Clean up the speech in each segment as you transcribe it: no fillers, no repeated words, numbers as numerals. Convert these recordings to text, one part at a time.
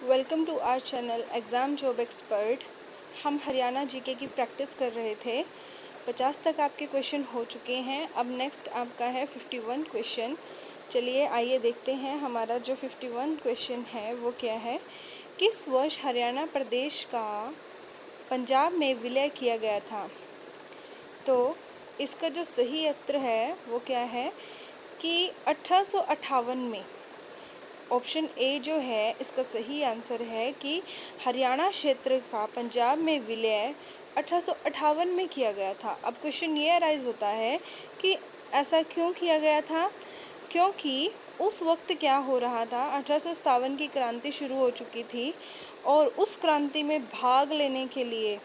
Welcome to our channel exam job expert. हम Haryana GK की practice कर रहे थे। 50 तक आपके क्वेश्चन हो चुके हैं। अब नेक्स्ट आपका है 51 क्वेश्चन। चलिए आइए देखते हैं हमारा जो 51 क्वेश्चन है वो क्या है। किस वर्ष हरियाणा प्रदेश का पंजाब में विलय किया गया था? तो इसका जो सही उत्तर है वो क्या है कि 1858 में। ऑप्शन ए जो है इसका सही आंसर है कि हरियाणा क्षेत्र का पंजाब में विलय 1858 में किया गया था। अब क्वेश्चन ये अराइज होता है कि ऐसा क्यों किया गया था, क्योंकि उस वक्त क्या हो रहा था, 1857 की क्रांति शुरू हो चुकी थी और उस क्रांति में भाग लेने के लिए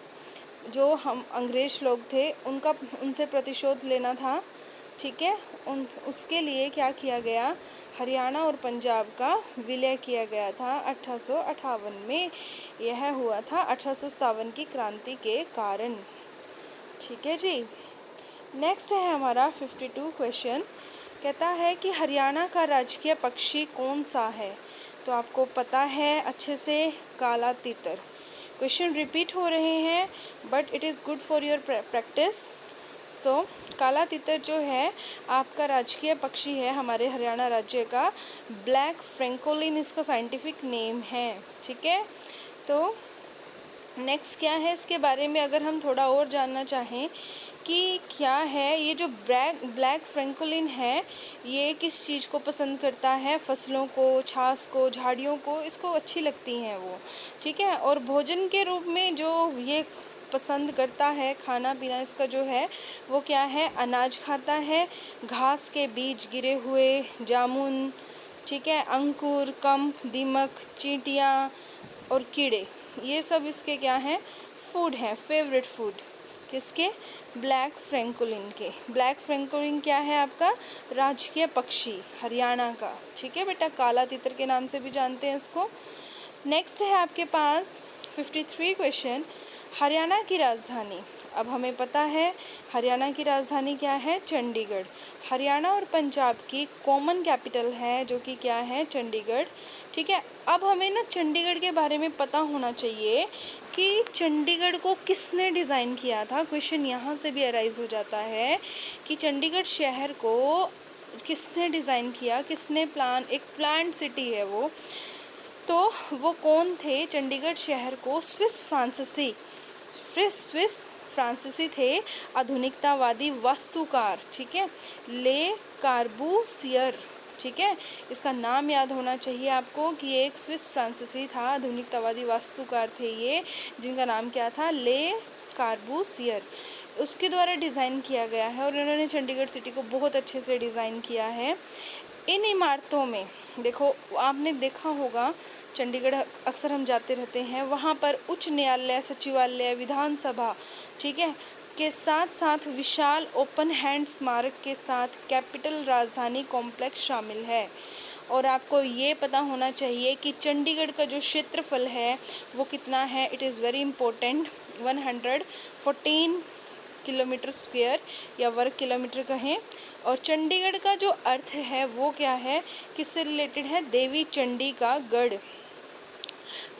जो हम अंग्रेज़ लोग थे उनसे प्रतिशोध लेना था। ठीक है, उसके लिए क्या किया गया, हरियाणा और पंजाब का विलय किया गया था 1858 में। यह हुआ था 1857 की क्रांति के कारण। ठीक है जी। नेक्स्ट है हमारा 52 क्वेश्चन। कहता है कि हरियाणा का राजकीय पक्षी कौन सा है? तो आपको पता है अच्छे से, काला तीतर। क्वेश्चन रिपीट हो रहे हैं but it is good for your practice. So काला तीतर जो है आपका राजकीय पक्षी है हमारे हरियाणा राज्य का। ब्लैक फ्रैंकोलिन इसका साइंटिफिक नेम है। ठीक है, तो नेक्स्ट क्या है इसके बारे में अगर हम थोड़ा और जानना चाहें कि क्या है ये जो ब्लैक फ्रैंकोलिन है, ये किस चीज़ को पसंद करता है? फसलों को, छाछ को, झाड़ियों को इसको अच्छी लगती हैं वो। ठीक है, और भोजन के रूप में जो ये पसंद करता है खाना पीना इसका जो है वो क्या है, अनाज खाता है, घास के बीज गिरे हुए, जामुन, ठीक है, अंकुर, कंप, दीमक, चींटियाँ और कीड़े, ये सब इसके क्या हैं, फूड हैं, फेवरेट फूड। किसके? ब्लैक फ्रैंकोलिन के। ब्लैक फ्रैंकोलिन क्या है आपका राजकीय पक्षी हरियाणा का। ठीक है बेटा, काला तीतर के नाम से भी जानते हैं इसको। नेक्स्ट है आपके पास 53 क्वेश्चन। हरियाणा की राजधानी, अब हमें पता है हरियाणा की राजधानी क्या है, चंडीगढ़। हरियाणा और पंजाब की कॉमन कैपिटल है जो कि क्या है, चंडीगढ़। ठीक है, अब हमें ना चंडीगढ़ के बारे में पता होना चाहिए कि चंडीगढ़ को किसने डिज़ाइन किया था। क्वेश्चन यहाँ से भी अराइज हो जाता है कि चंडीगढ़ शहर को किसने डिज़ाइन किया, किसने एक प्लान्ड सिटी है वो, तो वो कौन थे? चंडीगढ़ शहर को स्विस फ्रांसीसी थे आधुनिकतावादी वास्तुकार। ठीक है, ले कार्बूसियर। ठीक है, इसका नाम याद होना चाहिए आपको कि ये एक स्विस फ्रांसीसी था, आधुनिकतावादी वास्तुकार थे ये, जिनका नाम क्या था, ले कार्बूसियर। उसके द्वारा डिज़ाइन किया गया है और इन्होंने चंडीगढ़ सिटी को बहुत अच्छे से डिज़ाइन किया है। इन इमारतों में देखो, आपने देखा होगा चंडीगढ़ अक्सर हम जाते रहते हैं, वहाँ पर उच्च न्यायालय, सचिवालय, विधानसभा, ठीक है, के साथ साथ विशाल ओपन हैंड स्मारक के साथ कैपिटल राजधानी कॉम्प्लेक्स शामिल है। और आपको ये पता होना चाहिए कि चंडीगढ़ का जो क्षेत्रफल है वो कितना है, it is very important, 114 kilometre square या वर्ग किलोमीटर कहें। और चंडीगढ़ का जो अर्थ है वो क्या है, किससे रिलेटेड है, देवी चंडी का गढ़।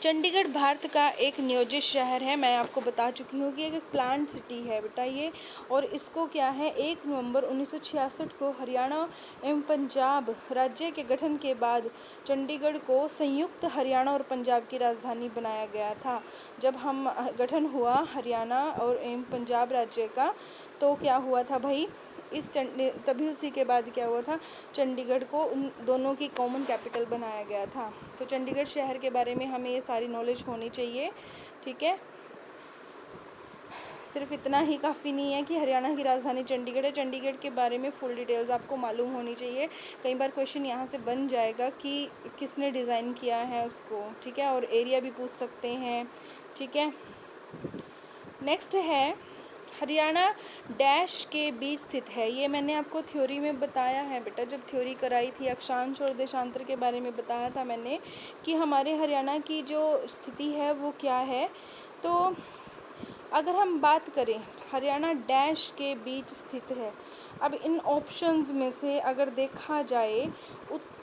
चंडीगढ़ भारत का एक नियोजित शहर है, मैं आपको बता चुकी हूँ कि एक प्लांट सिटी है बेटा ये। और इसको क्या है, 1 नवंबर 1966 को हरियाणा एवं पंजाब राज्य के गठन के बाद चंडीगढ़ को संयुक्त हरियाणा और पंजाब की राजधानी बनाया गया था। जब हम गठन हुआ हरियाणा और एवं पंजाब राज्य का, तो क्या हुआ था भाई, तभी उसी के बाद क्या हुआ था, चंडीगढ़ को उन दोनों की कॉमन कैपिटल बनाया गया था। तो चंडीगढ़ शहर के बारे में हमें ये सारी नॉलेज होनी चाहिए। ठीक है, सिर्फ इतना ही काफ़ी नहीं है कि हरियाणा की राजधानी चंडीगढ़ है, चंडीगढ़ के बारे में फुल डिटेल्स आपको मालूम होनी चाहिए। कई बार क्वेश्चन यहाँ से बन जाएगा कि किसने डिज़ाइन किया है उसको। ठीक है, और एरिया भी पूछ सकते हैं। ठीक है, नेक्स्ट है हरियाणा डैश के बीच स्थित है। ये मैंने आपको थ्योरी में बताया है बेटा, जब थ्योरी कराई थी अक्षांश और देशांतर के बारे में बताया था मैंने कि हमारे हरियाणा की जो स्थिति है वो क्या है। तो अगर हम बात करें हरियाणा डैश के बीच स्थित है, अब इन ऑप्शंस में से अगर देखा जाए,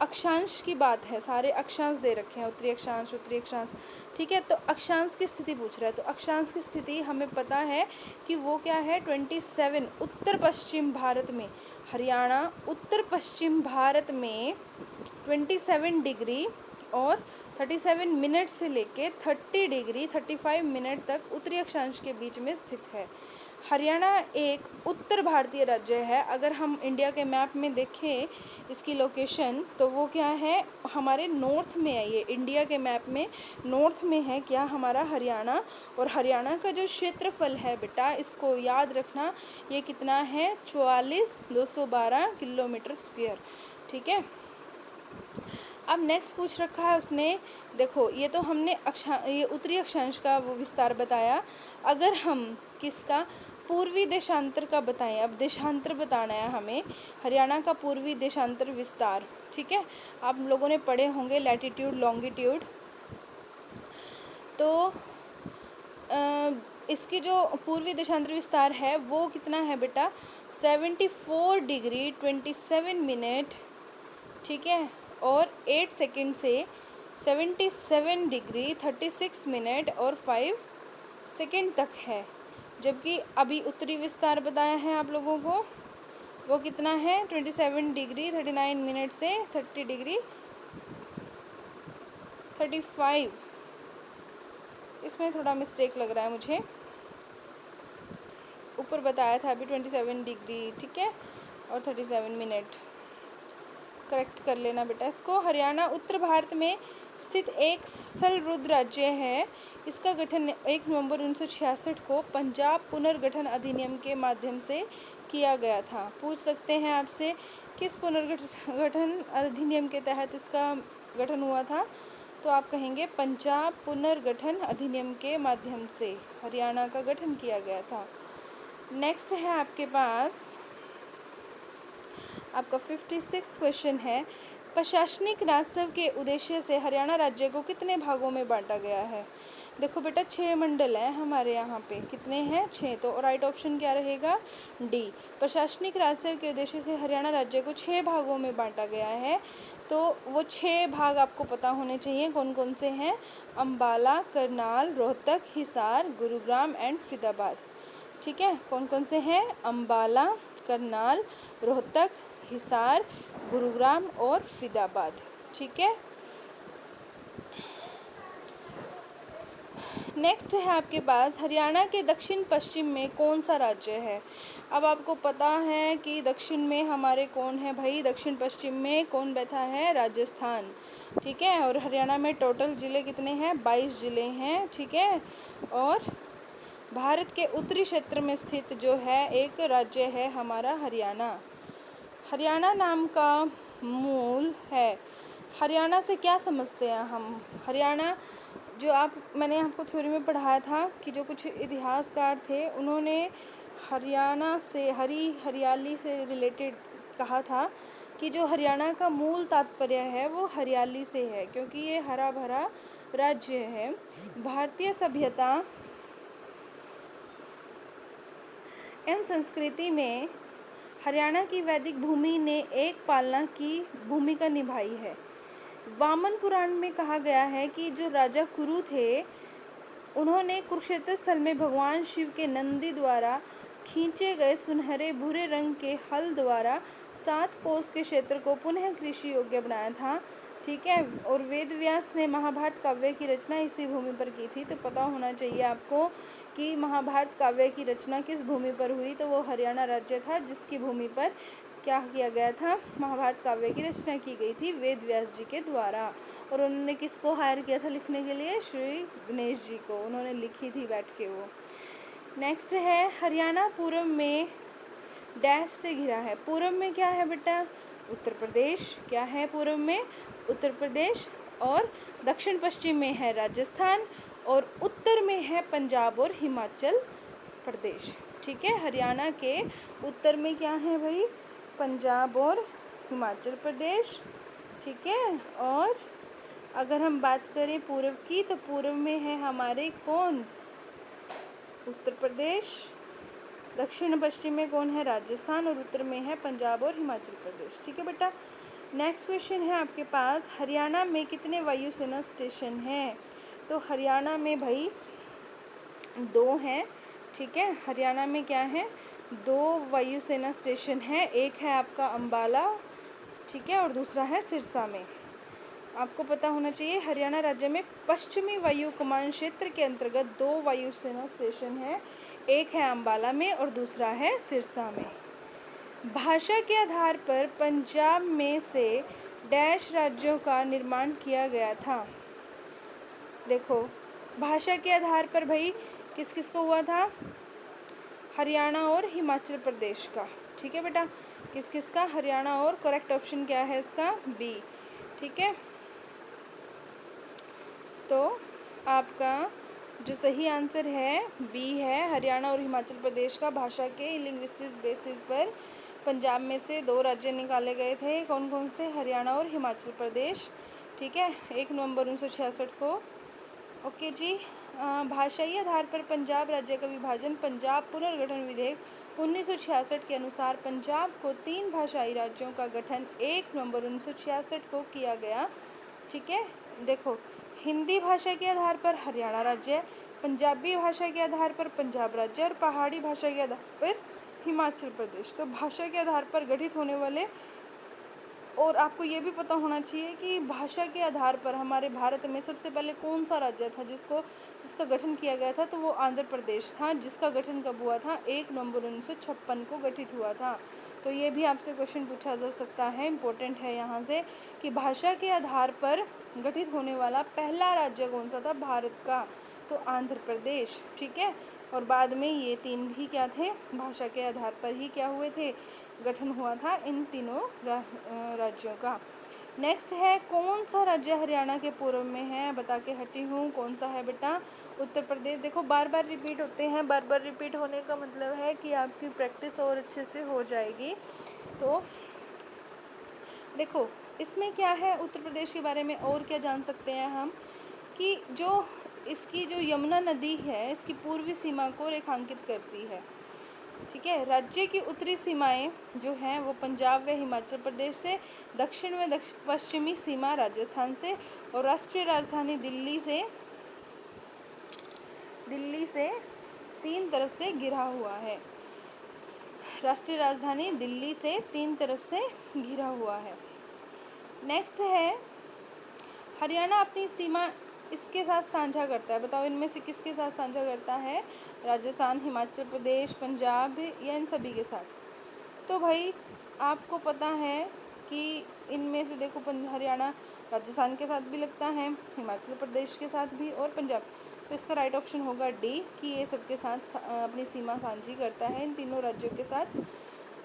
अक्षांश की बात है, सारे अक्षांश दे रखे हैं, उत्तरी अक्षांश, उत्तरी अक्षांश, ठीक है। तो अक्षांश की स्थिति पूछ रहा है, तो अक्षांश की स्थिति हमें पता है कि वो क्या है, 27 उत्तर पश्चिम भारत में, हरियाणा उत्तर पश्चिम भारत में 27 डिग्री और 37 मिनट से लेके 30 डिग्री 35 मिनट तक उत्तरी अक्षांश के बीच में स्थित है। हरियाणा एक उत्तर भारतीय राज्य है। अगर हम इंडिया के मैप में देखें इसकी लोकेशन, तो वो क्या है, हमारे नॉर्थ में है। ये इंडिया के मैप में नॉर्थ में है क्या, हमारा हरियाणा। और हरियाणा का जो क्षेत्रफल है बेटा, इसको याद रखना, ये कितना है, 44,212 किलोमीटर स्क्वायर, ठीक है। अब नेक्स्ट पूछ रखा है उसने, देखो ये तो हमने ये उत्तरी अक्षांश का वो विस्तार बताया। अगर हम किसका, पूर्वी देशांतर का बताएं, अब देशांतर बताना है हमें, हरियाणा का पूर्वी देशांतर विस्तार, ठीक है। आप लोगों ने पढ़े होंगे लैटिट्यूड लॉन्गिट्यूड। तो इसकी जो पूर्वी देशांतर विस्तार है वो कितना है बेटा, 74 डिग्री 27 मिनट, ठीक है, और 8 सेकंड से 77 डिग्री 36 मिनट और 5 सेकंड तक है। जबकि अभी उत्तरी विस्तार बताया है आप लोगों को, वो कितना है, 27 डिग्री 39 मिनट से 30 डिग्री 35, इसमें थोड़ा मिस्टेक लग रहा है मुझे, ऊपर बताया था अभी 27 डिग्री, ठीक है, और 37 मिनट, करेक्ट कर लेना बेटा इसको। हरियाणा उत्तर भारत में स्थित एक स्थल रुद्र राज्य है। इसका गठन 1 नवंबर 1966 को पंजाब पुनर्गठन अधिनियम के माध्यम से किया गया था। पूछ सकते हैं आपसे, किस पुनर्गठन अधिनियम के तहत इसका गठन हुआ था, तो आप कहेंगे पंजाब पुनर्गठन अधिनियम के माध्यम से हरियाणा का गठन किया गया था। नेक्स्ट है आपके पास, आपका 56 क्वेश्चन है, प्रशासनिक राजस्व के उद्देश्य से हरियाणा राज्य को कितने भागों में बांटा गया है। देखो बेटा 6 मंडल हैं हमारे यहाँ पे, कितने हैं, 6। तो राइट ऑप्शन क्या रहेगा, डी। प्रशासनिक राजस्व के उद्देश्य से हरियाणा राज्य को 6 भागों में बांटा गया है। तो वो 6 भाग आपको पता होने चाहिए, कौन कौन से हैं, अम्बाला, करनाल, रोहतक, हिसार, गुरुग्राम एंड फरीदाबाद, ठीक है। कौन कौन से हैं, अम्बाला, करनाल, रोहतक, हिसार, गुरुग्राम और फरीदाबाद, ठीक है। नेक्स्ट है आपके पास, हरियाणा के दक्षिण पश्चिम में कौन सा राज्य है। अब आपको पता है कि दक्षिण में हमारे कौन है भाई, दक्षिण पश्चिम में कौन बैठा है, राजस्थान, ठीक है। और हरियाणा में टोटल ज़िले कितने हैं, 22 ज़िले हैं, ठीक है। और भारत के उत्तरी क्षेत्र में स्थित जो है एक राज्य है हमारा हरियाणा। हरियाणा नाम का मूल है, हरियाणा से क्या समझते हैं हम, हरियाणा जो मैंने आपको थ्योरी में पढ़ाया था कि जो कुछ इतिहासकार थे उन्होंने हरियाणा से हरियाली से रिलेटेड कहा था कि जो हरियाणा का मूल तात्पर्य है वो हरियाली से है, क्योंकि ये हरा भरा राज्य है। भारतीय सभ्यता एवं संस्कृति में हरियाणा की वैदिक भूमि ने एक पालना की भूमिका निभाई है। वामन पुराण में कहा गया है कि जो राजा कुरु थे, उन्होंने कुरुक्षेत्र स्थल में भगवान शिव के नंदी द्वारा खींचे गए सुनहरे भूरे रंग के हल द्वारा 7 कोस के क्षेत्र को पुनः कृषि योग्य बनाया था, ठीक है। और वेद व्यास ने महाभारत काव्य की रचना इसी भूमि पर की थी। तो पता होना चाहिए आपको कि महाभारत काव्य की रचना किस भूमि पर हुई, तो वो हरियाणा राज्य था जिसकी भूमि पर क्या किया गया था, महाभारत काव्य की रचना की गई थी वेद व्यास जी के द्वारा। और उन्होंने किसको हायर किया था लिखने के लिए, श्री गणेश जी को उन्होंने लिखी थी बैठ के वो। नेक्स्ट है, हरियाणा पूर्व में डैश से घिरा है। पूर्व में क्या है बेटा, उत्तर प्रदेश, क्या है पूर्व में, उत्तर प्रदेश। और दक्षिण पश्चिम में है राजस्थान, और उत्तर में है पंजाब और हिमाचल प्रदेश, ठीक है। हरियाणा के उत्तर में क्या है भाई, पंजाब और हिमाचल प्रदेश, ठीक है। और अगर हम बात करें पूर्व की, तो पूर्व में है हमारे कौन, उत्तर प्रदेश, दक्षिण पश्चिम में कौन है? राजस्थान, और उत्तर में है पंजाब और हिमाचल प्रदेश। ठीक है बेटा। नेक्स्ट क्वेश्चन है आपके पास, हरियाणा में कितने वायुसेना स्टेशन हैं? तो हरियाणा में भाई 2 हैं। ठीक है, हरियाणा में क्या है? 2 वायुसेना स्टेशन है। एक है आपका अंबाला, ठीक है, और दूसरा है सिरसा में। आपको पता होना चाहिए हरियाणा राज्य में पश्चिमी वायु कमान क्षेत्र के अंतर्गत 2 वायुसेना स्टेशन है। एक है अंबाला में और दूसरा है सिरसा में। भाषा के आधार पर पंजाब में से डैश राज्यों का निर्माण किया गया था। देखो, भाषा के आधार पर भाई किस किस को हुआ था? हरियाणा और हिमाचल प्रदेश का। ठीक है बेटा, किस किस का? हरियाणा और, करेक्ट ऑप्शन क्या है इसका? बी। ठीक है, तो आपका जो सही आंसर है बी है, हरियाणा और हिमाचल प्रदेश का भाषा के लिंग्विस्टिक बेसिस पर पंजाब में से 2 राज्य निकाले गए थे। कौन कौन से? हरियाणा और हिमाचल प्रदेश। ठीक है, 1 नवंबर 1966 को। ओके जी। भाषाई आधार पर पंजाब राज्य का विभाजन, पंजाब पुनर्गठन विधेयक 1966 के अनुसार पंजाब को 3 भाषाई राज्यों का गठन 1 नवंबर 1966 को किया गया। ठीक है, देखो, हिंदी भाषा के आधार पर हरियाणा राज्य, पंजाबी भाषा के आधार पर पंजाब राज्य और पहाड़ी भाषा के आधार पर हिमाचल प्रदेश। तो भाषा के आधार पर गठित होने वाले, और आपको ये भी पता होना चाहिए कि भाषा के आधार पर हमारे भारत में सबसे पहले कौन सा राज्य था जिसका गठन किया गया था? तो वो आंध्र प्रदेश था, जिसका गठन कब हुआ था? 1 नवंबर 1956 को गठित हुआ था। तो ये भी आपसे क्वेश्चन पूछा जा सकता है, इम्पोर्टेंट है यहाँ से, कि भाषा के आधार पर गठित होने वाला पहला राज्य कौन सा था भारत का? तो आंध्र प्रदेश। ठीक है, और बाद में ये 3 भी क्या थे? भाषा के आधार पर ही क्या हुए थे? गठन हुआ था इन तीनों राज्यों का। नेक्स्ट है, कौन सा राज्य हरियाणा के पूर्व में है? बता के हटी हूँ, कौन सा है बेटा? उत्तर प्रदेश। देखो, बार बार रिपीट होते हैं, बार बार रिपीट होने का मतलब है कि आपकी प्रैक्टिस और अच्छे से हो जाएगी। तो देखो, इसमें क्या है, उत्तर प्रदेश के बारे में और क्या जान सकते हैं हम, कि जो इसकी जो यमुना नदी है, इसकी पूर्वी सीमा को रेखांकित करती है। ठीक है, राज्य की उत्तरी सीमाएं जो हैं वो पंजाब व हिमाचल प्रदेश से, दक्षिण में पश्चिमी सीमा राजस्थान से, और राष्ट्रीय राजधानी दिल्ली से 3 तरफ से घिरा हुआ है। राष्ट्रीय राजधानी दिल्ली से 3 तरफ से घिरा हुआ है। नेक्स्ट है, हरियाणा अपनी सीमा इसके साथ साझा करता है। बताओ, इनमें से किसके साथ साझा करता है? राजस्थान, हिमाचल प्रदेश, पंजाब, या इन सभी के साथ? तो भाई आपको पता है कि इनमें से देखो, हरियाणा राजस्थान के साथ भी लगता है, हिमाचल प्रदेश के साथ भी, और पंजाब। तो इसका राइट ऑप्शन होगा डी, कि ये सबके साथ अपनी सीमा साझी करता है, इन तीनों राज्यों के साथ।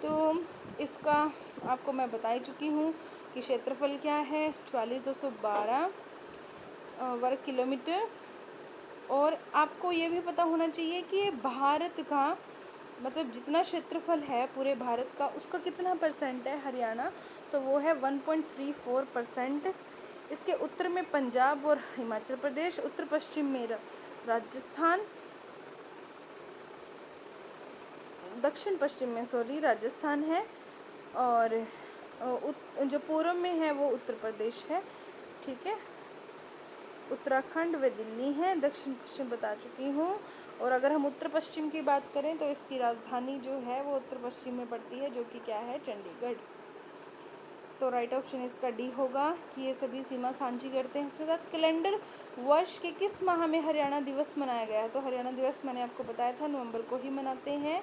तो इसका आपको मैं बता ही चुकी हूँ कि क्षेत्रफल क्या है? 44,212 वर्ग किलोमीटर। और आपको ये भी पता होना चाहिए कि ये भारत का, मतलब जितना क्षेत्रफल है पूरे भारत का, उसका कितना % है हरियाणा? तो वो है 1.34%। इसके उत्तर में पंजाब और हिमाचल प्रदेश, उत्तर पश्चिम में राजस्थान, दक्षिण पश्चिम में राजस्थान है, और जो पूर्व में है वो उत्तर प्रदेश है। ठीक है, उत्तराखंड व दिल्ली है। दक्षिण पश्चिम बता चुकी हूँ। और अगर हम उत्तर पश्चिम की बात करें तो इसकी राजधानी जो है वो उत्तर पश्चिम में पड़ती है, जो कि क्या है? चंडीगढ़। तो राइट ऑप्शन इसका डी होगा कि ये सभी सीमा साझी करते हैं। इसके साथ कैलेंडर वर्ष के किस माह में हरियाणा दिवस मनाया गया है? तो हरियाणा दिवस मैंने आपको बताया था नवंबर को ही मनाते हैं।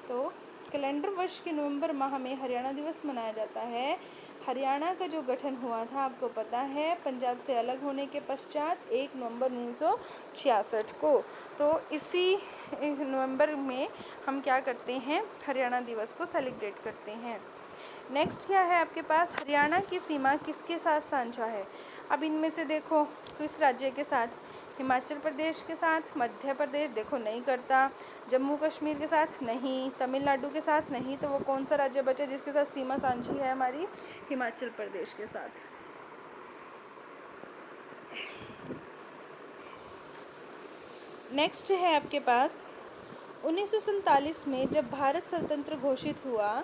तो कैलेंडर वर्ष के नवंबर माह में हरियाणा दिवस मनाया जाता है। हरियाणा का जो गठन हुआ था आपको पता है, पंजाब से अलग होने के पश्चात 1 नवंबर 1966 को। तो इसी नवंबर में हम क्या करते हैं? हरियाणा दिवस को सेलिब्रेट करते हैं। नेक्स्ट क्या है आपके पास? हरियाणा की सीमा किसके साथ साझा है? अब इनमें से देखो, किस राज्य के साथ? हिमाचल प्रदेश के साथ, मध्य प्रदेश देखो नहीं करता, जम्मू कश्मीर के साथ नहीं, तमिलनाडु के साथ नहीं। तो वो कौन सा राज्य बचा जिसके साथ सीमा साझी है हमारी? हिमाचल प्रदेश के साथ। नेक्स्ट है आपके पास 1947 में जब भारत स्वतंत्र घोषित हुआ,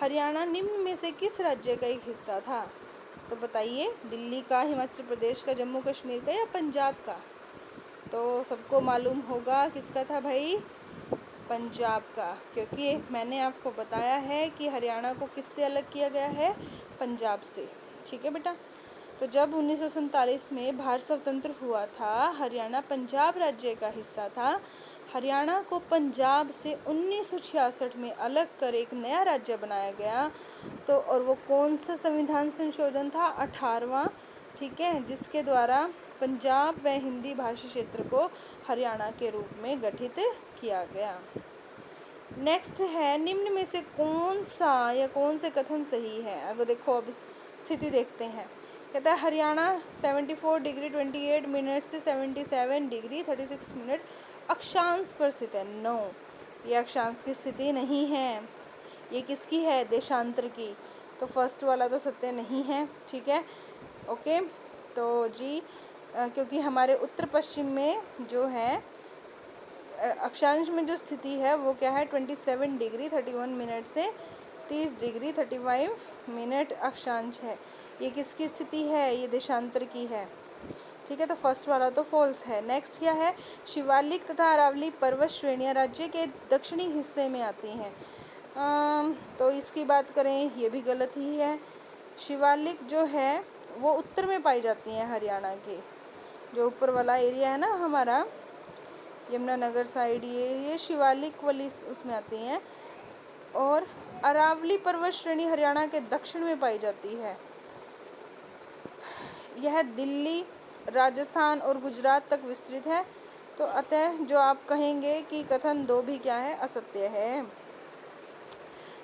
हरियाणा निम्न में से किस राज्य का एक हिस्सा था? तो बताइए, दिल्ली का, हिमाचल प्रदेश का, जम्मू कश्मीर का या पंजाब का? तो सबको मालूम होगा किसका था भाई, पंजाब का, क्योंकि मैंने आपको बताया है कि हरियाणा को किससे अलग किया गया है, पंजाब से। ठीक है बेटा। तो जब 1947 में भारत स्वतंत्र हुआ था, हरियाणा पंजाब राज्य का हिस्सा था। हरियाणा को पंजाब से 1966 में अलग कर एक नया राज्य बनाया गया। तो और वो कौन सा संविधान संशोधन था, 18वां, ठीक है, जिसके द्वारा पंजाब व हिंदी भाषी क्षेत्र को हरियाणा के रूप में गठित किया गया। नेक्स्ट है, निम्न में से कौन सा या कौन से कथन सही है? अगर देखो, अब स्थिति देखते हैं। कहता है हरियाणा 74 डिग्री 28 मिनट से 77 डिग्री 36 मिनट अक्षांश पर स्थित है। नो, ये अक्षांश की स्थिति नहीं है। ये किसकी है, देशांतर की। तो फर्स्ट वाला तो सत्य नहीं है। ठीक है, ओके। तो जी, क्योंकि हमारे उत्तर पश्चिम में जो है अक्षांश में जो स्थिति है वो क्या है, 27 डिग्री 31 मिनट से 30 डिग्री 35 मिनट अक्षांश है। ये किसकी स्थिति है, ये देशांतर की है। ठीक है, तो फर्स्ट वाला तो फॉल्स है। नेक्स्ट क्या है, शिवालिक तथा अरावली पर्वत श्रेणियाँ राज्य के दक्षिणी हिस्से में आती हैं। तो इसकी बात करें, ये भी गलत ही है। शिवालिक जो है वो उत्तर में पाई जाती हैं हरियाणा के, जो ऊपर वाला एरिया है ना हमारा, यमुनानगर साइड, ये शिवालिक वाली उसमें आती हैं। और अरावली पर्वत श्रेणी हरियाणा के दक्षिण में पाई जाती है। यह दिल्ली, राजस्थान और गुजरात तक विस्तृत है। तो अतः जो आप कहेंगे कि कथन 2 भी क्या है, असत्य है।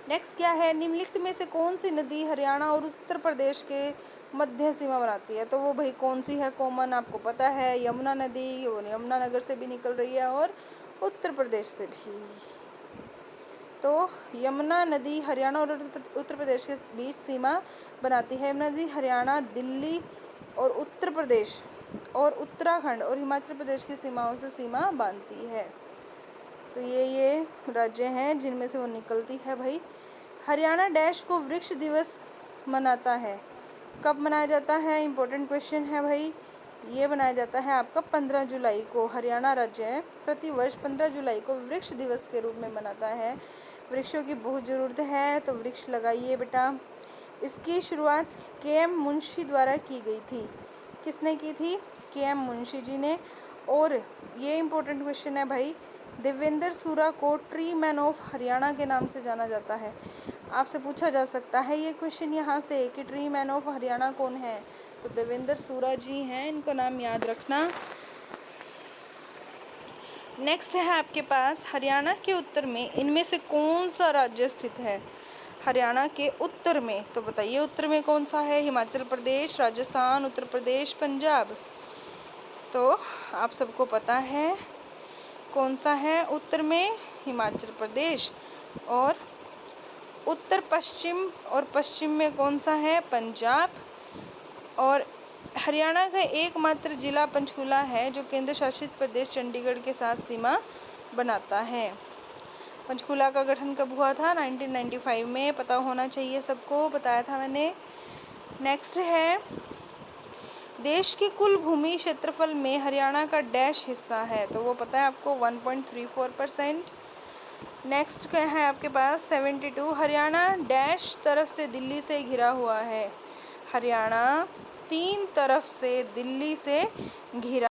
नेक्स्ट क्या है, निम्नलिखित में से कौन सी नदी हरियाणा और उत्तर प्रदेश के मध्य सीमा बनाती है? तो वो भाई कौन सी है, कॉमन आपको पता है, यमुना नदी, और यमुनानगर से भी निकल रही है और उत्तर प्रदेश से भी। तो यमुना नदी हरियाणा और उत्तर प्रदेश के बीच सीमा बनाती है। यमुना नदी हरियाणा, दिल्ली और उत्तर प्रदेश और उत्तराखंड और हिमाचल प्रदेश की सीमाओं से सीमा बांधती है। तो ये राज्य हैं जिनमें से वो निकलती है भाई। हरियाणा डैश को वृक्ष दिवस मनाता है, कब मनाया जाता है, इम्पोर्टेंट क्वेश्चन है भाई। ये मनाया जाता है आपका 15 जुलाई को। हरियाणा राज्य प्रतिवर्ष 15 जुलाई को वृक्ष दिवस के रूप में मनाता है। वृक्षों की बहुत ज़रूरत है, तो वृक्ष लगाइए बेटा। इसकी शुरुआत के.एम. मुंशी द्वारा की गई थी। किसने की थी, के.एम. मुंशी जी ने। और ये इम्पोर्टेंट क्वेश्चन है भाई, देवेंद्र सूरा को ट्री मैन ऑफ हरियाणा के नाम से जाना जाता है। आपसे पूछा जा सकता है ये क्वेश्चन यहाँ से कि ट्री मैन ऑफ हरियाणा कौन है? तो देवेंद्र सूरा जी हैं, इनको नाम याद रखना। नेक्स्ट है आपके पास, हरियाणा के उत्तर में इनमें से कौन सा राज्य स्थित है? हरियाणा के उत्तर में, तो बताइए उत्तर में कौन सा है? हिमाचल प्रदेश, राजस्थान, उत्तर प्रदेश, पंजाब। तो आप सबको पता है कौन सा है उत्तर में, हिमाचल प्रदेश। और उत्तर पश्चिम और पश्चिम में कौन सा है, पंजाब। और हरियाणा का एकमात्र जिला पंचकुला है जो केंद्र शासित प्रदेश चंडीगढ़ के साथ सीमा बनाता है। पंचकुला का गठन कब हुआ था? 1995 में, पता होना चाहिए सबको, बताया था मैंने। नेक्स्ट है, देश की कुल भूमि क्षेत्रफल में हरियाणा का डैश हिस्सा है? तो वो पता है आपको, 1.34%। नेक्स्ट क्या है आपके पास, 72, हरियाणा डैश तरफ से दिल्ली से घिरा हुआ है? हरियाणा 3 तरफ से दिल्ली से घिरा